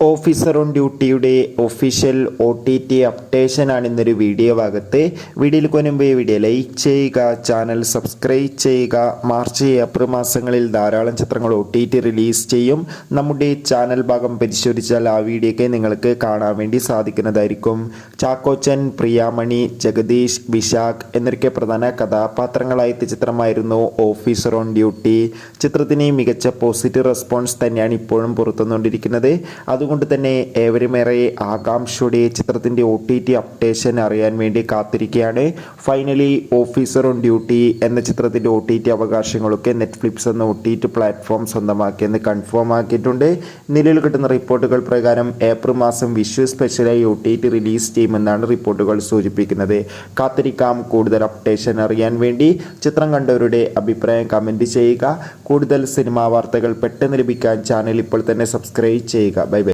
Officer on ഡ്യൂട്ടിയുടെ official OTT അപ്ഡേഷനാണ് ഇന്നൊരു video ഭാഗത്ത്. വീഡിയോയിൽ കൊനുമ്പ് വീഡിയോ ലൈക്ക് ചെയ്യുക, ചാനൽ സബ്സ്ക്രൈബ് ചെയ്യുക. മാർച്ച് ഏപ്രിൽ മാസങ്ങളിൽ ധാരാളം ചിത്രങ്ങൾ OTT റിലീസ് ചെയ്യും. നമ്മുടെ ചാനൽ ഭാഗം പരിശോധിച്ചാൽ ആ വീഡിയോയ്ക്ക് നിങ്ങൾക്ക് കാണാൻ വേണ്ടി സാധിക്കുന്നതായിരിക്കും. ചാക്കോച്ചൻ, പ്രിയാമണി, ജഗദീഷ്, വിശാഖ് എന്നൊക്കെ പ്രധാന കഥാപാത്രങ്ങളായ ചിത്രമായിരുന്നു ഓഫീസർ ഓൺ ഡ്യൂട്ടി. ചിത്രത്തിന് മികച്ച പോസിറ്റീവ് റെസ്പോൺസ് തന്നെയാണ് ഇപ്പോഴും പുറത്തുവന്നുകൊണ്ടിരിക്കുന്നത്. അതുകൊണ്ട് തന്നെ ഏവരുമേറെ ആകാംക്ഷയോടെ ചിത്രത്തിൻ്റെ OTT അപ്ഡേഷൻ അറിയാൻ വേണ്ടി കാത്തിരിക്കുകയാണ്. ഫൈനലി ഓഫീസർ ഓൺ ഡ്യൂട്ടി എന്ന ചിത്രത്തിൻ്റെ OTT അവകാശങ്ങളൊക്കെ നെറ്റ്ഫ്ലിക്സ് എന്ന OTT പ്ലാറ്റ്ഫോം സ്വന്തമാക്കിയെന്ന് കൺഫേം ആക്കിയിട്ടുണ്ട്. നിലവിൽ കിട്ടുന്ന റിപ്പോർട്ടുകൾ പ്രകാരം ഏപ്രിൽ മാസം വിഷു സ്പെഷ്യലായി OTT റിലീസ് ചെയ്യുമെന്നാണ് റിപ്പോർട്ടുകൾ സൂചിപ്പിക്കുന്നത്. കാത്തിരിക്കാം കൂടുതൽ അപ്ഡേഷൻ അറിയാൻ വേണ്ടി. ചിത്രം കണ്ടവരുടെ അഭിപ്രായം കമൻറ്റ് ചെയ്യുക. കൂടുതൽ സിനിമാ വാർത്തകൾ പെട്ടെന്ന് ലഭിക്കാൻ ചാനൽ ഇപ്പോൾ തന്നെ സബ്സ്ക്രൈബ് ചെയ്യുക. Bye bye.